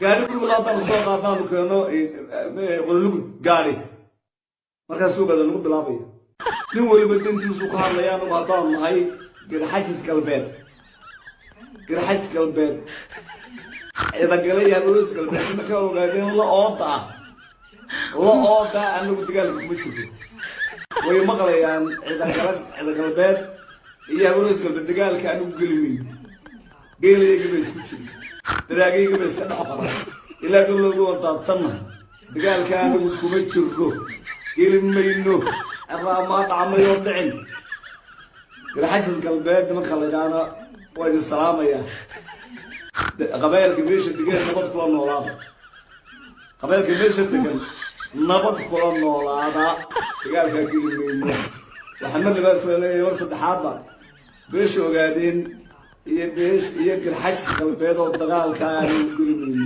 gaari ku qaadaan soo qaadaan keeno qollugu gaari markaas uu badan ugu bilaabay nin waliba dantiisu ku hadlayaan oo hadaan nahay garxajis galbeed ida galay aroos galbeed marka ogaadeen la ooda anagu dagaalka kuma jiro way maqlayaan ida galbeed iyo aroos galbeed dagaalka anagu gelimin geelayga bay isku jiro daraagayga bay iska dhaxqara ilaa dawladdu wadaadtana dagaalka anagu kuma jiro gelimayno ma dhacmayo dhicin garxajis galbeed marka la yiraahdo waa idin salaamaya qabaylka meesha degan nabad kula noolaada qabaylka meesha degan nabad kula noolaada dagaalka gelimayno waxaan nabaad ku leeyahay war saddexaad beesha ogaadeen iyo garxajis galbeed oo dagaalka aan gelimayno